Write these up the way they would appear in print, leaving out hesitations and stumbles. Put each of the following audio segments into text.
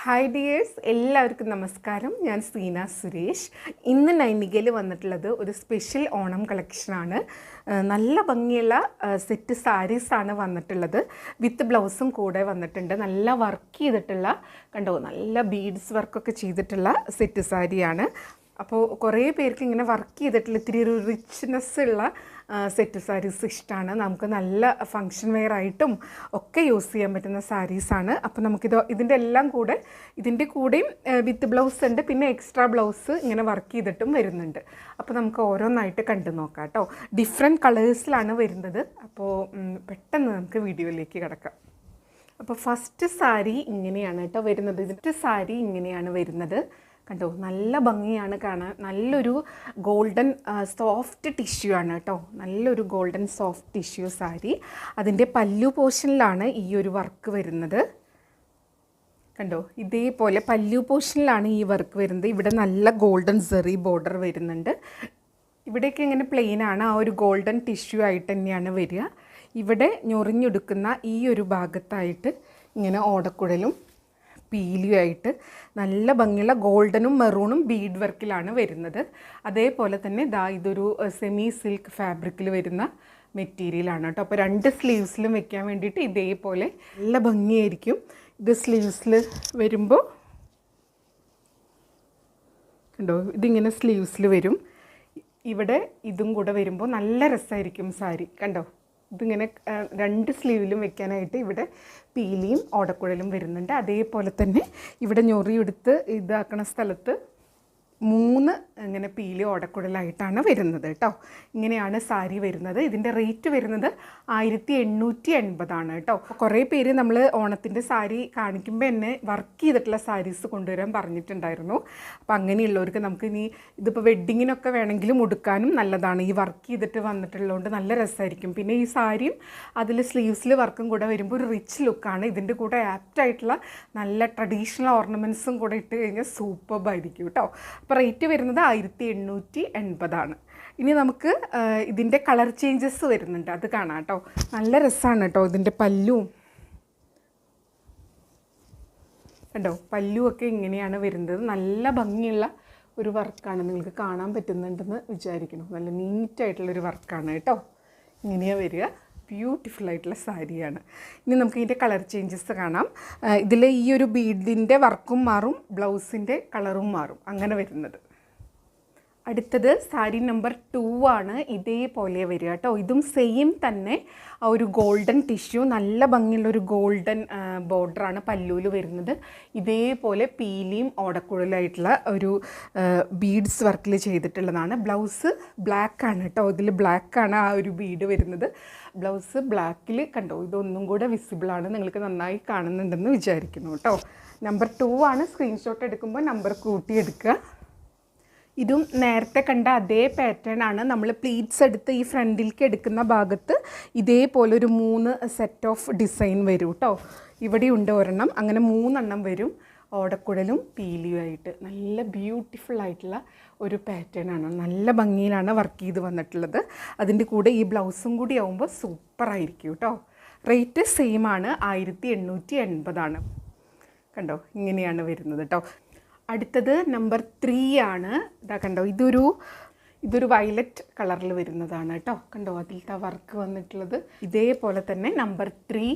Hi dears, എല്ലാവർക്കും നമസ്കാരം. ഞാൻ സീന സുരേഷ്. ഇന്ന് നൈനികയിൽ വന്നിട്ടുള്ളത് ഒരു സ്പെഷ്യൽ ഓണം കളക്ഷനാണ്. നല്ല ഭംഗിയുള്ള സെറ്റ് സാരീസാണ് വന്നിട്ടുള്ളത്. വിത്ത് ബ്ലൗസും കൂടെ വന്നിട്ടുണ്ട്. നല്ല വർക്ക് ചെയ്തിട്ടുള്ള, കണ്ടോ, നല്ല ബീഡ്സ് വർക്കൊക്കെ ചെയ്തിട്ടുള്ള സെറ്റ് സാരിയാണ്. അപ്പോൾ കുറേ പേർക്ക് ഇങ്ങനെ വർക്ക് ചെയ്തിട്ടുള്ള ഇത്തിരി ഒരു റിച്ച്നെസ് ഉള്ള സെറ്റ് സാരീസ് ഇഷ്ടമാണ്. നമുക്ക് നല്ല ഫങ്ഷൻ വെയർ ആയിട്ടും ഒക്കെ യൂസ് ചെയ്യാൻ പറ്റുന്ന സാരീസാണ്. അപ്പോൾ ഇതിൻ്റെ കൂടെയും വിത്ത് ബ്ലൗസ് ഉണ്ട്, പിന്നെ എക്സ്ട്രാ ബ്ലൗസ് ഇങ്ങനെ വർക്ക് ചെയ്തിട്ടും വരുന്നുണ്ട്. അപ്പോൾ നമുക്ക് ഓരോന്നായിട്ട് കണ്ടു നോക്കാം കേട്ടോ. ഡിഫറെൻറ്റ് കളേഴ്സിലാണ് വരുന്നത്. അപ്പോൾ പെട്ടെന്ന് നമുക്ക് വീഡിയോയിലേക്ക് കിടക്കാം. അപ്പോൾ ഫസ്റ്റ് സാരി ഇങ്ങനെയാണ് കേട്ടോ വരുന്നത്. ഇതിൻ്റെ സാരി ഇങ്ങനെയാണ് വരുന്നത്. കണ്ടോ, നല്ല ഭംഗിയാണ് കാണാൻ. നല്ലൊരു ഗോൾഡൻ സോഫ്റ്റ് ടിഷ്യൂ ആണ് കേട്ടോ. നല്ലൊരു ഗോൾഡൻ സോഫ്റ്റ് ടിഷ്യൂ സാരി. അതിൻ്റെ പല്ലു പോർഷനിലാണ് ഈ ഒരു വർക്ക് വരുന്നത്. കണ്ടോ, ഇതേപോലെ പല്ലു പോർഷനിലാണ് ഈ വർക്ക് വരുന്നത്. ഇവിടെ നല്ല ഗോൾഡൻ സെറി ബോർഡർ വരുന്നുണ്ട്. ഇവിടെയൊക്കെ ഇങ്ങനെ പ്ലെയിൻ ആണ്. ആ ഒരു ഗോൾഡൻ ടിഷ്യൂ ആയിട്ട് തന്നെയാണ് വരിക. ഇവിടെ ഞൊറിഞ്ഞെടുക്കുന്ന ഈ ഒരു ഭാഗത്തായിട്ട് ഇങ്ങനെ ഓടക്കുഴലും പീലിയുമായിട്ട് നല്ല ഭംഗിയുള്ള ഗോൾഡനും മെറൂണും ബീഡ് വർക്കിലാണ് വരുന്നത്. അതേപോലെ തന്നെ ഇതൊരു സെമി സിൽക്ക് ഫാബ്രിക്കിൽ വരുന്ന മെറ്റീരിയലാണ് കേട്ടോ. അപ്പോൾ രണ്ട് സ്ലീവ്സിലും വെക്കാൻ വേണ്ടിയിട്ട് ഇതേപോലെ നല്ല ഭംഗിയായിരിക്കും. ഇത് സ്ലീവ്സിൽ വരുമ്പോൾ കണ്ടോ, ഇതിങ്ങനെ സ്ലീവ്സിൽ വരും. ഇവിടെ ഇതും കൂടെ വരുമ്പോൾ നല്ല രസമായിരിക്കും സാരി. കണ്ടോ, ഇതിങ്ങനെ രണ്ട് സ്ലീവിലും വെക്കാനായിട്ട് ഇവിടെ പീലിയും ഓടക്കുഴലും വരുന്നുണ്ട്. അതേപോലെ തന്നെ ഇവിടെ ഞൊറിയെടുത്ത് ഇതാക്കണ സ്ഥലത്ത് 3 ഇങ്ങനെ പീലി ഓടക്കുഴലായിട്ടാണ് വരുന്നത് കേട്ടോ. ഇങ്ങനെയാണ് സാരി വരുന്നത്. ഇതിൻ്റെ റേറ്റ് വരുന്നത് 1880 കേട്ടോ. കുറേ പേര് നമ്മൾ ഓണത്തിൻ്റെ സാരി കാണിക്കുമ്പോൾ എന്നെ വർക്ക് ചെയ്തിട്ടുള്ള സാരീസ് കൊണ്ടുവരാൻ പറഞ്ഞിട്ടുണ്ടായിരുന്നു. അപ്പോൾ അങ്ങനെയുള്ളവർക്ക് നമുക്ക് ഇനി ഇതിപ്പോൾ വെഡ്ഡിങ്ങിനൊക്കെ വേണമെങ്കിലും ഉടുക്കാനും നല്ലതാണ്. ഈ വർക്ക് ചെയ്തിട്ട് വന്നിട്ടുള്ളതുകൊണ്ട് നല്ല രസമായിരിക്കും. പിന്നെ ഈ സാരിയും അതിൽ സ്ലീവ്സിൽ വർക്കും കൂടെ വരുമ്പോൾ ഒരു റിച്ച് ലുക്കാണ്. ഇതിൻ്റെ കൂടെ ആപ്റ്റായിട്ടുള്ള നല്ല ട്രഡീഷണൽ ഓർണമെൻറ്റ്സും കൂടെ ഇട്ട് കഴിഞ്ഞാൽ സൂപ്പർബായിരിക്കും കേട്ടോ. അപ്പോൾ റേറ്റ് വരുന്നത് 1880. ഇനി നമുക്ക് ഇതിൻ്റെ കളർ ചേഞ്ചസ് വരുന്നുണ്ട്, അത് കാണാം കേട്ടോ. നല്ല രസമാണ് കേട്ടോ. ഇതിൻ്റെ പല്ലുവും കണ്ടോ, പല്ലുമൊക്കെ ഇങ്ങനെയാണ് വരുന്നത്. നല്ല ഭംഗിയുള്ള ഒരു വർക്കാണ്. നിങ്ങൾക്ക് കാണാൻ പറ്റുന്നുണ്ടെന്ന് വിചാരിക്കണം. നല്ല നീറ്റായിട്ടുള്ളൊരു വർക്കാണ് കേട്ടോ. ഇങ്ങനെയാണ് വരിക. ബ്യൂട്ടിഫുൾ ആയിട്ടുള്ള സാരിയാണ്. ഇനി നമുക്ക് ഇതിൻ്റെ കളർ ചേഞ്ചസ് കാണാം. ഇതിൽ ഈ ഒരു ബീഡിൻ്റെ വർക്കും മാറും, ബ്ലൗസിൻ്റെ കളറും മാറും, അങ്ങനെ വരുന്നത്. അടുത്തത് സാരി നമ്പർ 2 ആണ്. ഇതേപോലെ വരിക കേട്ടോ. ഇതും സെയിം തന്നെ ആ ഒരു ഗോൾഡൻ ടിഷ്യൂ, നല്ല ഭംഗിയുള്ളൊരു ഗോൾഡൻ ബോർഡറാണ് പല്ലൂൽ വരുന്നത്. ഇതേപോലെ പീലിയും ഓടക്കുഴലായിട്ടുള്ള ഒരു ബീഡ്സ് വർക്കിൽ ചെയ്തിട്ടുള്ളതാണ്. ബ്ലൗസ് ബ്ലാക്കാണ് കേട്ടോ. ഇതിൽ ബ്ലാക്കാണ് ആ ഒരു ബീഡ് വരുന്നത്. ബ്ലൗസ് ബ്ലാക്കിൽ കണ്ടോ, ഇതൊന്നും കൂടെ വിസിബിളാണ്. നിങ്ങൾക്ക് നന്നായി കാണുന്നുണ്ടെന്ന് വിചാരിക്കുന്നു കേട്ടോ. നമ്പർ 2 ആണ്. സ്ക്രീൻഷോട്ട് എടുക്കുമ്പോൾ നമ്പർ കൂട്ടിയെടുക്കുക. ഇതും നേരത്തെ കണ്ട അതേ പാറ്റേൺ ആണ്. നമ്മൾ പ്ലീറ്റ്സ് എടുത്ത് ഈ ഫ്രണ്ടിലേക്ക് എടുക്കുന്ന ഭാഗത്ത് ഇതേപോലെ ഒരു 3 സെറ്റ് ഓഫ് ഡിസൈൻ വരും കേട്ടോ. ഇവിടെ ഉണ്ട് ഒരെണ്ണം, അങ്ങനെ 3 എണ്ണം വരും. ഓടക്കുഴലും പീലിയുമായിട്ട് നല്ല ബ്യൂട്ടിഫുൾ ആയിട്ടുള്ള ഒരു പാറ്റേൺ ആണ്. നല്ല ഭംഗിയിലാണ് വർക്ക് ചെയ്ത് വന്നിട്ടുള്ളത്. അതിൻ്റെ കൂടെ ഈ ബ്ലൗസും കൂടി ആകുമ്പോൾ സൂപ്പറായിരിക്കും കേട്ടോ. റേറ്റ് സെയിം ആണ്, 1880. കണ്ടോ, ഇങ്ങനെയാണ് വരുന്നത് കേട്ടോ. അടുത്തത് നമ്പർ 3 ആണ്. ഇതാ കണ്ടോ, ഇതൊരു വയലറ്റ് കളറിൽ വരുന്നതാണ് കേട്ടോ. കണ്ടോ, അതിലത്തെ വർക്ക് വന്നിട്ടുള്ളത്. ഇതേപോലെ തന്നെ നമ്പർ 3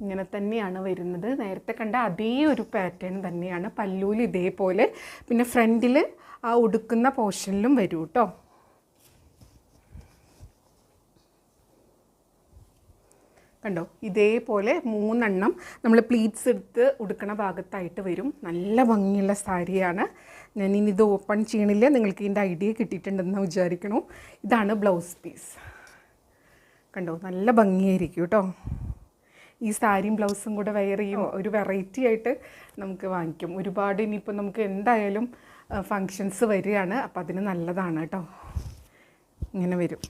ഇങ്ങനെ തന്നെയാണ് വരുന്നത്. നേരത്തെ കണ്ട അതേ ഒരു പാറ്റേൺ തന്നെയാണ്. പല്ലൂല് ഇതേപോലെ, പിന്നെ ഫ്രണ്ടിൽ ആ ഉടുക്കുന്ന പോർഷനിലും വരും കേട്ടോ. കണ്ടോ, ഇതേപോലെ 3 എണ്ണം നമ്മൾ പ്ലീറ്റ്സ് എടുത്ത് ഉടുക്കണ ഭാഗത്തായിട്ട് വരും. നല്ല ഭംഗിയുള്ള സാരിയാണ്. ഞാനിനി ഇത് ഓപ്പൺ ചെയ്യണില്ല, നിങ്ങൾക്ക് ഇതിൻ്റെ ഐഡിയ കിട്ടിയിട്ടുണ്ടെന്ന് വിചാരിക്കണു. ഇതാണ് ബ്ലൗസ് പീസ്. കണ്ടോ, നല്ല ഭംഗിയായിരിക്കും കേട്ടോ. ഈ സാരിയും ബ്ലൗസും കൂടെ വെയർ ചെയ്യുമ്പോൾ ഒരു വെറൈറ്റി ആയിട്ട് നമുക്ക് വാങ്ങിക്കും. ഒരുപാട് ഇനിയിപ്പോൾ നമുക്ക് എന്തായാലും ഫങ്ഷൻസ് വരികയാണ്, അപ്പോൾ അതിന് നല്ലതാണ് കേട്ടോ. ഇങ്ങനെ വരും.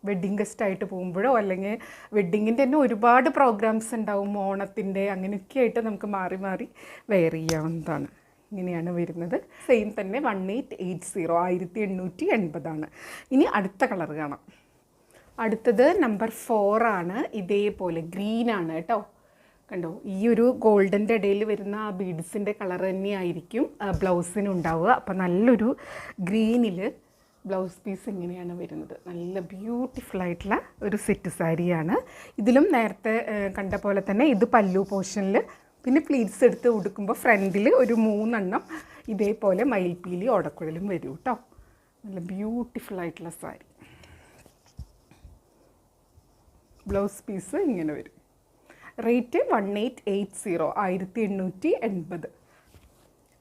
വെഡ്ഡിങ് ഗസ്റ്റായിട്ട് പോകുമ്പോഴോ അല്ലെങ്കിൽ വെഡ്ഡിങ്ങിൻ്റെ തന്നെ ഒരുപാട് പ്രോഗ്രാംസ് ഉണ്ടാവും, ഓണത്തിൻ്റെ, അങ്ങനെയൊക്കെ ആയിട്ട് നമുക്ക് മാറി മാറി വെയർ ചെയ്യാവുന്നതാണ്. ഇങ്ങനെയാണ് വരുന്നത്. സെയിം തന്നെ 1880. ഇനി അടുത്ത കളർ കാണാം. അടുത്തത് നമ്പർ 4 ആണ്. ഇതേപോലെ ഗ്രീനാണ് കേട്ടോ. കണ്ടോ, ഈ ഒരു ഗോൾഡൻ്റെ ഇടയിൽ വരുന്ന ആ ബീഡ്സിൻ്റെ കളർ തന്നെയായിരിക്കും ബ്ലൗസിനുണ്ടാവുക. അപ്പോൾ നല്ലൊരു ഗ്രീനിൽ ബ്ലൗസ് പീസ് ഇങ്ങനെയാണ് വരുന്നത്. നല്ല ബ്യൂട്ടിഫുൾ ആയിട്ടുള്ള ഒരു സെറ്റ് സാരിയാണ്. ഇതിലും നേരത്തെ കണ്ട പോലെ തന്നെ ഇത് പല്ലു പോർഷനിൽ, പിന്നെ പ്ലീറ്റ്സ് എടുത്ത് ഉടുക്കുമ്പോൾ ഫ്രണ്ടിൽ ഒരു 3 എണ്ണം ഇതേപോലെ മയിൽപ്പീലി ഓടക്കുഴലും വരും കേട്ടോ. നല്ല ബ്യൂട്ടിഫുൾ ആയിട്ടുള്ള സാരി. ബ്ലൗസ് പീസ് ഇങ്ങനെ വരും. റേറ്റ് 1880, 1880.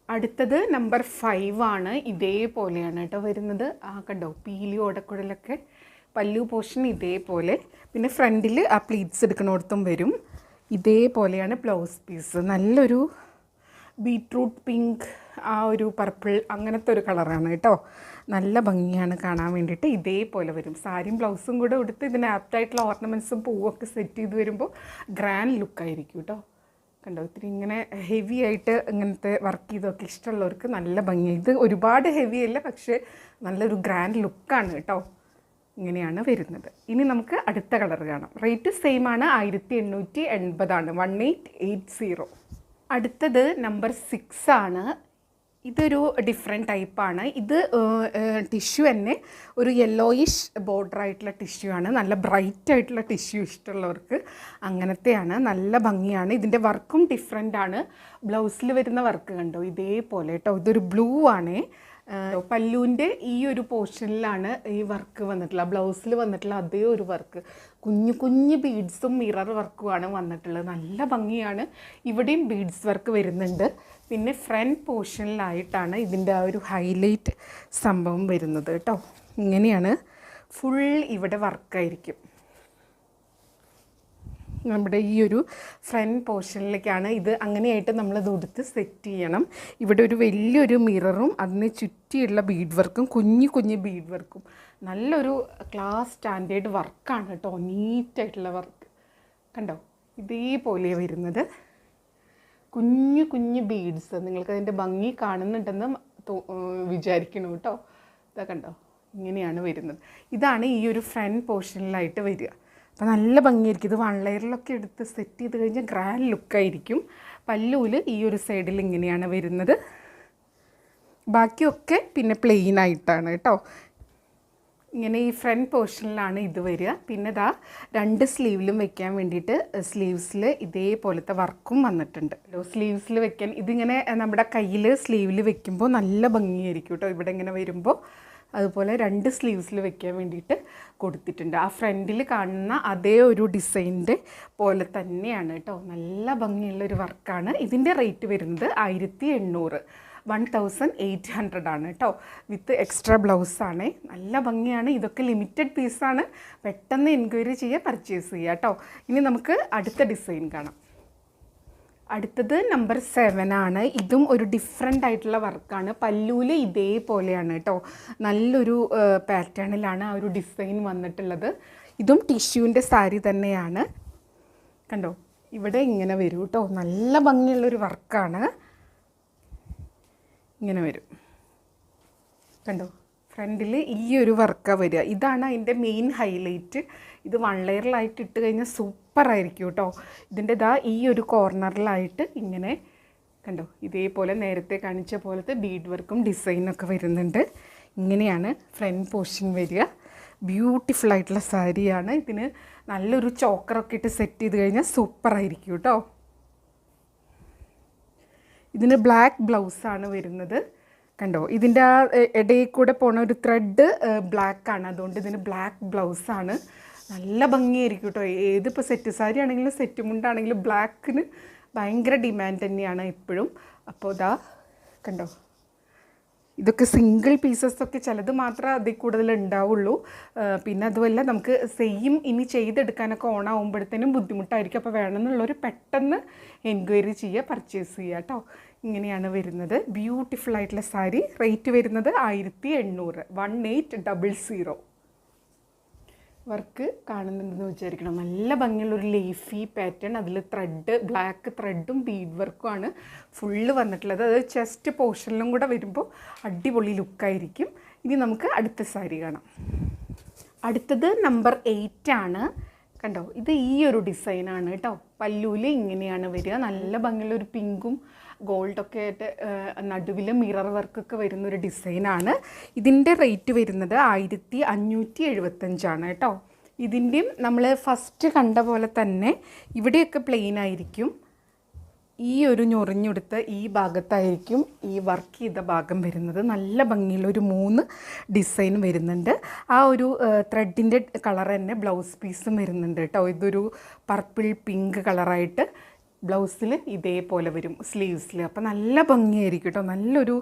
അടുത്തത് നമ്പർ 5 ആണ്. ഇതേപോലെയാണ് കേട്ടോ വരുന്നത്. കണ്ടോ, പീലി ഓടക്കുഴലൊക്കെ, പല്ലു പോർഷൻ ഇതേപോലെ, പിന്നെ ഫ്രണ്ടിൽ ആ പ്ലീറ്റ്സ് എടുക്കുന്നിടത്തും വരും. ഇതേപോലെയാണ് ബ്ലൗസ് പീസ്. നല്ലൊരു ബീട്രൂട്ട് പിങ്ക്, ആ ഒരു പർപ്പിൾ, അങ്ങനത്തെ ഒരു കളറാണ് കേട്ടോ. നല്ല ഭംഗിയാണ് കാണാൻ വേണ്ടിയിട്ട്. ഇതേപോലെ വരും. സാരിയും ബ്ലൗസും കൂടെ ഉടുത്ത് ഇതിന് ആപ്റ്റായിട്ടുള്ള ഓർണമെൻറ്റ്സും പൂവൊക്കെ സെറ്റ് ചെയ്ത് വരുമ്പോൾ ഗ്രാൻഡ് ലുക്കായിരിക്കും കേട്ടോ. കണ്ടോ, ഇത്തിരി ഇങ്ങനെ ഹെവി ആയിട്ട് ഇങ്ങനത്തെ വർക്ക് ചെയ്തൊക്കെ ഇഷ്ടമുള്ളവർക്ക് നല്ല ഭംഗി. ഇത് ഒരുപാട് ഹെവി അല്ല, പക്ഷേ നല്ലൊരു ഗ്രാൻഡ് ലുക്കാണ് കേട്ടോ. ഇങ്ങനെയാണ് വരുന്നത്. ഇനി നമുക്ക് അടുത്ത കളർ കാണാം. റേറ്റ് സെയിം ആണ്, 1880 ആണ്, 1880. അടുത്തത് നമ്പർ 6 ആണ്. ഇതൊരു ഡിഫറെൻറ്റ് ടൈപ്പാണ്. ഇത് ടിഷ്യൂ തന്നെ ഒരു യെല്ലോയിഷ് ബോർഡർ ആയിട്ടുള്ള ടിഷ്യൂ ആണ്. നല്ല ബ്രൈറ്റ് ആയിട്ടുള്ള ടിഷ്യൂ ഇഷ്ടമുള്ളവർക്ക് അങ്ങനത്തെയാണ്. നല്ല ഭംഗിയാണ്. ഇതിൻ്റെ വർക്കും ഡിഫറെൻ്റ് ആണ്. ബ്ലൗസിൽ വരുന്ന വർക്ക് കണ്ടോ, ഇതേപോലെ കേട്ടോ. ഇതൊരു ബ്ലൂ ആണ്. പല്ലുവിൻ്റെ ഈ ഒരു പോർഷനിലാണ് ഈ വർക്ക് വന്നിട്ടുള്ളത്. ബ്ലൗസിൽ വന്നിട്ടുള്ള അതേ ഒരു വർക്ക്, കുഞ്ഞു കുഞ്ഞു ബീഡ്സും മിറർ വർക്കുമാണ് വന്നിട്ടുള്ളത്. നല്ല ഭംഗിയാണ്. ഇവിടെയും ബീഡ്സ് വർക്ക് വരുന്നുണ്ട്. പിന്നെ ഫ്രണ്ട് പോർഷനിലായിട്ടാണ് ഇതിൻ്റെ ആ ഒരു ഹൈലൈറ്റ് സംഭവം വരുന്നത് കേട്ടോ. ഇങ്ങനെയാണ് ഫുൾ ഇവിടെ വർക്കായിരിക്കും. നമ്മുടെ ഈ ഒരു ഫ്രണ്ട് പോർഷനിലേക്കാണ് ഇത്. അങ്ങനെയായിട്ട് നമ്മളത് ഉടുത്ത് സെറ്റ് ചെയ്യണം. ഇവിടെ ഒരു വലിയൊരു മിററും അതിനെ ചുറ്റിയുള്ള ബീഡ് വർക്കും, കുഞ്ഞു കുഞ്ഞു ബീഡ് വർക്കും, നല്ലൊരു ക്ലാസ് സ്റ്റാൻഡേർഡ് വർക്കാണ് കേട്ടോ. നീറ്റായിട്ടുള്ള വർക്ക് കണ്ടോ, ഇതേപോലെ വരുന്നത്. കുഞ്ഞു കുഞ്ഞു ബീഡ്സ്, നിങ്ങൾക്കതിൻ്റെ ഭംഗി കാണുന്നുണ്ടെന്ന് വിചാരിക്കണം കേട്ടോ. ഇതാ കണ്ടോ, ഇങ്ങനെയാണ് വരുന്നത്. ഇതാണ് ഈ ഒരു ഫ്രണ്ട് പോർഷനിലായിട്ട് വരിക. അപ്പോൾ നല്ല ഭംഗിയായിരിക്കും. ഇത് 1 ലെയറിലൊക്കെ എടുത്ത് സെറ്റ് ചെയ്ത് കഴിഞ്ഞാൽ ഗ്രാൻഡ് ലുക്കായിരിക്കും. പല്ലുവിൽ ഈ ഒരു സൈഡിൽ ഇങ്ങനെയാണ് വരുന്നത്. ബാക്കിയൊക്കെ പിന്നെ പ്ലെയിൻ ആയിട്ടാണ് കേട്ടോ. ഇങ്ങനെ ഈ ഫ്രണ്ട് പോർഷനിലാണ് ഇത് വരിക. പിന്നെ ഇതാ 2 സ്ലീവിലും വെക്കാൻ വേണ്ടിയിട്ട് സ്ലീവ്സിൽ ഇതേപോലത്തെ വർക്കും വന്നിട്ടുണ്ട്. സ്ലീവ്സിൽ വെക്കാൻ ഇതിങ്ങനെ നമ്മുടെ കയ്യിൽ സ്ലീവിൽ വെക്കുമ്പോൾ നല്ല ഭംഗിയായിരിക്കും കേട്ടോ. ഇവിടെ ഇങ്ങനെ വരുമ്പോൾ അതുപോലെ 2 സ്ലീവ്സിൽ വെക്കാൻ വേണ്ടിയിട്ട് കൊടുത്തിട്ടുണ്ട്. ആ ഫ്രണ്ടിൽ കാണുന്ന അതേ ഒരു ഡിസൈനിൻ്റെ പോലെ തന്നെയാണ് കേട്ടോ. നല്ല ഭംഗിയുള്ളൊരു വർക്കാണ്. ഇതിൻ്റെ റേറ്റ് വരുന്നത് 1800, 1800 ആണ് കേട്ടോ. വിത്ത് എക്സ്ട്രാ ബ്ലൗസാണ്. നല്ല ഭംഗിയാണ്. ഇതൊക്കെ ലിമിറ്റഡ് പീസാണ്. പെട്ടെന്ന് എൻക്വയറി ചെയ്യുക, പർച്ചേസ് ചെയ്യുക കേട്ടോ. ഇനി നമുക്ക് അടുത്ത ഡിസൈൻ കാണാം. അടുത്തത് നമ്പർ 7 ആണ്. ഇതും ഒരു ഡിഫറെൻ്റ് ആയിട്ടുള്ള വർക്കാണ്. പല്ലൂല് ഇതേപോലെയാണ് കേട്ടോ. നല്ലൊരു പാറ്റേണിലാണ് ആ ഒരു ഡിസൈൻ വന്നിട്ടുള്ളത്. ഇതും ടിഷ്യൂവിൻ്റെ സാരി തന്നെയാണ്. കണ്ടോ, ഇവിടെ ഇങ്ങനെ വരും കേട്ടോ. നല്ല ഭംഗിയുള്ളൊരു വർക്കാണ്. ഇങ്ങനെ വരും കണ്ടോ. ഫ്രണ്ടിൽ ഈ ഒരു വർക്കാണ് വരിക. ഇതാണ് അതിൻ്റെ മെയിൻ ഹൈലൈറ്റ്. ഇത് 1 ലെയറിലായിട്ട് ഇട്ട് കഴിഞ്ഞാൽ സൂപ്പറായിരിക്കും കേട്ടോ. ഇതിൻ്റെ ഇതാ ഈ ഒരു കോർണറിലായിട്ട് ഇങ്ങനെ കണ്ടോ, ഇതേപോലെ നേരത്തെ കാണിച്ച പോലത്തെ ബീഡ് വർക്കും ഡിസൈനൊക്കെ വരുന്നുണ്ട്. ഇങ്ങനെയാണ് ഫ്രണ്ട് പോർഷൻ വരിക. ബ്യൂട്ടിഫുൾ ആയിട്ടുള്ള സാരിയാണ്. ഇതിന് നല്ലൊരു ചോക്കറൊക്കെ ഇട്ട് സെറ്റ് ചെയ്ത് കഴിഞ്ഞാൽ സൂപ്പറായിരിക്കും കേട്ടോ. ഇതിന് ബ്ലാക്ക് ബ്ലൗസാണ് വരുന്നത്. കണ്ടോ, ഇതിൻ്റെ ആ ഇടയിൽ കൂടെ പോണ ഒരു ത്രെഡ് ബ്ലാക്കാണ്. അതുകൊണ്ട് ഇതിന് ബ്ലാക്ക് ബ്ലൗസാണ്. നല്ല ഭംഗിയായിരിക്കും കേട്ടോ. ഏതിപ്പോൾ സെറ്റ് സാരി ആണെങ്കിലും സെറ്റ് മുണ്ടാണെങ്കിലും ബ്ലാക്കിന് ഭയങ്കര ഡിമാൻഡ് തന്നെയാണ് എപ്പോഴും. അപ്പോൾ ഇതാ കണ്ടോ, ഇതൊക്കെ സിംഗിൾ പീസസൊക്കെ ചിലത് മാത്രമേ അതിൽ കൂടുതൽ ഉണ്ടാവുള്ളൂ. പിന്നെ അതുമല്ല നമുക്ക് സെയിം ഇനി ചെയ്തെടുക്കാനൊക്കെ ഓണാവുമ്പോഴത്തേനും ബുദ്ധിമുട്ടായിരിക്കും. അപ്പോൾ വേണമെന്നുള്ളവർ പെട്ടെന്ന് എൻക്വയറി ചെയ്യുക, പർച്ചേസ് ചെയ്യുക കേട്ടോ. ഇങ്ങനെയാണ് വരുന്നത്. ബ്യൂട്ടിഫുൾ ആയിട്ടുള്ള സാരി. റേറ്റ് വരുന്നത് 1800, 1800. വർക്ക് കാണുന്നുണ്ടെന്ന് വിചാരിക്കണം. നല്ല ഭംഗിയുള്ളൊരു ലേഫി പാറ്റേൺ. അതിൽ ത്രെഡ്, ബ്ലാക്ക് ത്രെഡും ബീഡ് വർക്കുമാണ് ഫുള്ള് വന്നിട്ടുള്ളത്. അത് ചെസ്റ്റ് പോർഷനിലും കൂടെ വരുമ്പോൾ അടിപൊളി ലുക്കായിരിക്കും. ഇനി നമുക്ക് അടുത്ത സാരി കാണാം. അടുത്തത് നമ്പർ 8 ആണ്. കണ്ടോ, ഇത് ഈ ഒരു ഡിസൈനാണ് കേട്ടോ. പല്ലൂല് ഇങ്ങനെയാണ് വരിക. നല്ല ഭംഗിയുള്ള ഒരു പിങ്കും ഗോൾഡൊക്കെ ആയിട്ട് നടുവിൽ മിറർ വർക്കൊക്കെ വരുന്നൊരു ഡിസൈനാണ്. ഇതിൻ്റെ റേറ്റ് വരുന്നത് 1575 കേട്ടോ. ഇതിൻ്റെയും നമ്മൾ ഫസ്റ്റ് കണ്ട പോലെ തന്നെ ഇവിടെയൊക്കെ പ്ലെയിൻ ആയിരിക്കും. ഈ ഒരു ഞൊറിഞ്ഞെടുത്ത് ഈ ഭാഗത്തായിരിക്കും ഈ വർക്ക് ചെയ്ത ഭാഗം വരുന്നത്. നല്ല ഭംഗിയുള്ള ഒരു 3 ഡിസൈൻ വരുന്നുണ്ട്. ആ ഒരു ത്രെഡിൻ്റെ കളർ തന്നെ ബ്ലൗസ് പീസും വരുന്നുണ്ട് കേട്ടോ. ഇതൊരു പർപ്പിൾ പിങ്ക് കളറായിട്ട് ബ്ലൗസിൽ ഇതേപോലെ വരും സ്ലീവ്സിൽ. അപ്പോൾ നല്ല ഭംഗിയായിരിക്കും കേട്ടോ. നല്ലൊരു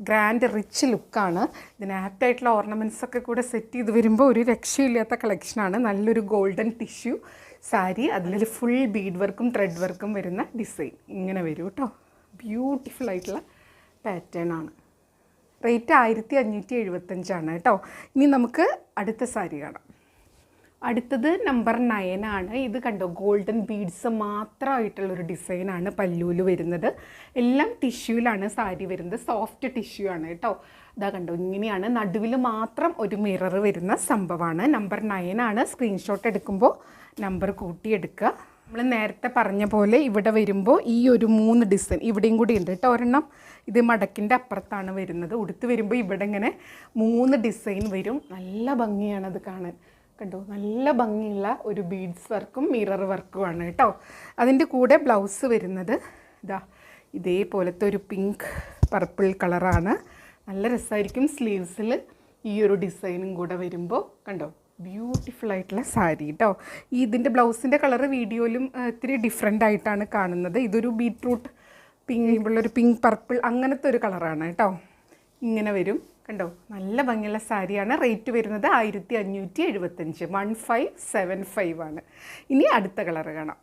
ഗ്രാൻഡ് റിച്ച് ലുക്കാണ്. ഇതിന് ആപ്റ്റായിട്ടുള്ള ഓർണമെൻറ്റ്സൊക്കെ കൂടെ സെറ്റ് ചെയ്ത് വരുമ്പോൾ ഒരു രക്ഷയില്ലാത്ത കളക്ഷനാണ്. നല്ലൊരു ഗോൾഡൻ ടിഷ്യൂ സാരി, അതിൽ ഫുൾ ബീഡ് വർക്കും ത്രെഡ് വർക്കും വരുന്ന ഡിസൈൻ ഇങ്ങനെ വരും കേട്ടോ. ബ്യൂട്ടിഫുൾ ആയിട്ടുള്ള പാറ്റേൺ ആണ്. റേറ്റ് 1575 കേട്ടോ. ഇനി നമുക്ക് അടുത്ത സാരി കാണാം. അടുത്തത് നമ്പർ 9 ആണ്. ഇത് കണ്ടോ, ഗോൾഡൻ ബീഡ്സ് മാത്രമായിട്ടുള്ളൊരു ഡിസൈനാണ് പല്ലൂല് വരുന്നത്. എല്ലാം ടിഷ്യൂലാണ് സാരി വരുന്നത്. സോഫ്റ്റ് ടിഷ്യൂ ആണ് കേട്ടോ. ഇതാ കണ്ടോ, ഇങ്ങനെയാണ്. നടുവിൽ മാത്രം ഒരു മിറർ വരുന്ന സംഭവമാണ്. നമ്പർ 9 ആണ്. സ്ക്രീൻഷോട്ട് എടുക്കുമ്പോൾ നമ്പർ കൂട്ടിയെടുക്കുക. നമ്മൾ നേരത്തെ പറഞ്ഞ പോലെ ഇവിടെ വരുമ്പോൾ ഈ ഒരു 3 ഡിസൈൻ ഇവിടെയും കൂടി ഉണ്ട് കേട്ടോ. ഒരെണ്ണം ഇത് മടക്കിൻ്റെ അപ്പുറത്താണ് വരുന്നത്. ഉടുത്ത് വരുമ്പോൾ ഇവിടെ ഇങ്ങനെ 3 ഡിസൈൻ വരും. നല്ല ഭംഗിയാണത് കാണാൻ. കണ്ടോ, നല്ല ഭംഗിയുള്ള ഒരു ബീഡ്സ് വർക്കും മിറർ വർക്കുമാണ് കേട്ടോ. അതിൻ്റെ കൂടെ ബ്ലൗസ് വരുന്നത് ഇതാ ഇതേപോലത്തെ ഒരു പിങ്ക് പർപ്പിൾ കളറാണ്. നല്ല രസമായിരിക്കും. സ്ലീവ്സിൽ ഈ ഒരു ഡിസൈനും കൂടെ വരുമ്പോൾ കണ്ടോ, ബ്യൂട്ടിഫുൾ ആയിട്ടുള്ള സാരി കേട്ടോ. ഇതിൻ്റെ ബ്ലൗസിൻ്റെ കളറ് വീഡിയോയിലും ഇത്തിരി ഡിഫറെൻ്റ് ആയിട്ടാണ് കാണുന്നത്. ഇതൊരു ബീട്രൂട്ട് പിങ്ക് ഉള്ളൊരു പിങ്ക് പർപ്പിൾ അങ്ങനത്തെ ഒരു കളറാണ് കേട്ടോ. ഇങ്ങനെ വരും കണ്ടോ. നല്ല ഭംഗിയുള്ള സാരിയാണ്. റേറ്റ് വരുന്നത് 1575, 1575 ആണ്. ഇനി അടുത്ത കളറ് കാണാം.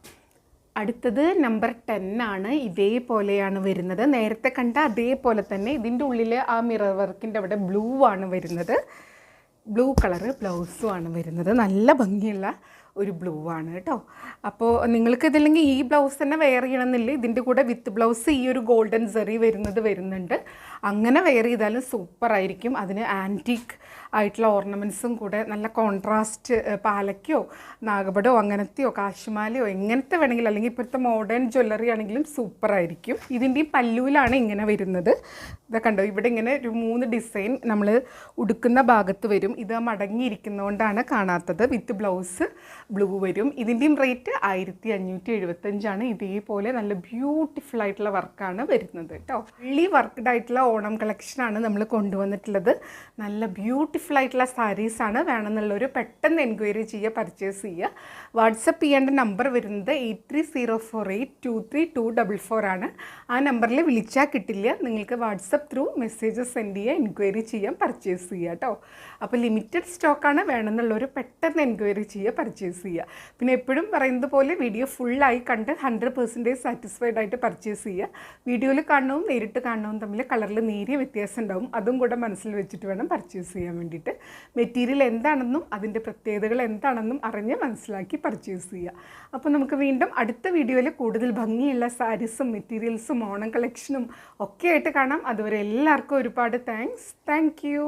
അടുത്തത് നമ്പർ 10 ആണ്. ഇതേപോലെയാണ് വരുന്നത്. നേരത്തെ കണ്ട അതേപോലെ തന്നെ ഇതിൻ്റെ ഉള്ളിൽ ആ മിറർ വർക്കിൻ്റെ അവിടെ ബ്ലൂ ആണ് വരുന്നത്. ബ്ലൂ കളറ് ബ്ലൗസും ആണ് വരുന്നത്. നല്ല ഭംഗിയുള്ള ഒരു ബ്ലൂ ആണ് കേട്ടോ. അപ്പോൾ നിങ്ങൾക്ക് ഇതില്ലെങ്കിൽ ഈ ബ്ലൗസ് തന്നെ വെയർ ചെയ്യണമെന്നില്ല. ഇതിൻ്റെ കൂടെ വിത്ത് ബ്ലൗസ് ഈ ഒരു ഗോൾഡൻ സെറി വരുന്നുണ്ട്. അങ്ങനെ വെയർ ചെയ്താലും സൂപ്പറായിരിക്കും. അതിന് ആൻറ്റീക്ക് ആയിട്ടുള്ള ഓർണമെൻറ്റ്സും കൂടെ നല്ല കോൺട്രാസ്റ്റ് പാലക്കയോ നാഗപടോ അങ്ങനത്തെയോ കാശുമാലയോ എങ്ങനത്തെ വേണമെങ്കിലും, അല്ലെങ്കിൽ ഇപ്പോഴത്തെ മോഡേൺ ജ്വല്ലറി ആണെങ്കിലും സൂപ്പറായിരിക്കും. ഇതിൻ്റെ ഈ പല്ലൂലാണ് ഇങ്ങനെ വരുന്നത്. ഇതൊക്കെ കണ്ടോ, ഇവിടെ ഇങ്ങനെ ഒരു 3 ഡിസൈൻ നമ്മൾ ഉടുക്കുന്ന ഭാഗത്ത് വരും. ഇത് മടങ്ങിയിരിക്കുന്നതുകൊണ്ടാണ് കാണാത്തത്. വിത്ത് ബ്ലൗസ് ബ്ലൂ വരും. ഇതിൻ്റെയും റേറ്റ് 1575 ആണ്. ഇതേപോലെ നല്ല ബ്യൂട്ടിഫുൾ ആയിട്ടുള്ള വർക്കാണ് വരുന്നത് കേട്ടോ. ഫുള്ളി വർക്ക്ഡ് ആയിട്ടുള്ള ഓണം കളക്ഷനാണ് നമ്മൾ കൊണ്ടുവന്നിട്ടുള്ളത്. നല്ല ബ്യൂട്ടിഫുൾ ആയിട്ടുള്ള സാരീസാണ്. വേണമെന്നുള്ളൊരു പെട്ടെന്ന് എൻക്വയറി ചെയ്യുക, പർച്ചേസ് ചെയ്യുക. വാട്സപ്പ് ചെയ്യേണ്ട നമ്പർ വരുന്നത് 8304823244 ആണ്. ആ നമ്പറിൽ വിളിച്ചാൽ കിട്ടില്ല. നിങ്ങൾക്ക് വാട്സപ്പ് ത്രൂ മെസ്സേജസ് സെൻഡ് ചെയ്യുക, എൻക്വയറി ചെയ്യാം, പർച്ചേസ് ചെയ്യുക കേട്ടോ. അപ്പോൾ ലിമിറ്റഡ് സ്റ്റോക്കാണ്. വേണമെന്നുള്ളൊരു പെട്ടെന്ന് എൻക്വയറി ചെയ്യുക, പർച്ചേസ് ചെയ്യുക. പിന്നെ എപ്പോഴും പറയുന്നത് പോലെ വീഡിയോ ഫുള്ളായി കണ്ട് 100% സാറ്റിസ്ഫൈഡ് ആയിട്ട് പർച്ചേസ് ചെയ്യുക. വീഡിയോയിൽ കാണണവും നേരിട്ട് കാണണവും തമ്മിൽ കളറിൽ നേരിയ വ്യത്യാസം ഉണ്ടാവും. അതും കൂടെ മനസ്സിൽ വെച്ചിട്ട് വേണം പർച്ചേസ് ചെയ്യാൻ വേണ്ടിയിട്ട്. മെറ്റീരിയൽ എന്താണെന്നും അതിൻ്റെ പ്രത്യേകതകൾ എന്താണെന്നും അറിഞ്ഞ് മനസ്സിലാക്കി പർച്ചേസ് ചെയ്യുക. അപ്പോൾ നമുക്ക് വീണ്ടും അടുത്ത വീഡിയോയിൽ കൂടുതൽ ഭംഗിയുള്ള സാരീസും മെറ്റീരിയൽസും ഓണം കളക്ഷനും ഒക്കെ ആയിട്ട് കാണാം. അതുവരെ എല്ലാവർക്കും ഒരുപാട് താങ്ക്സ്. Thank you.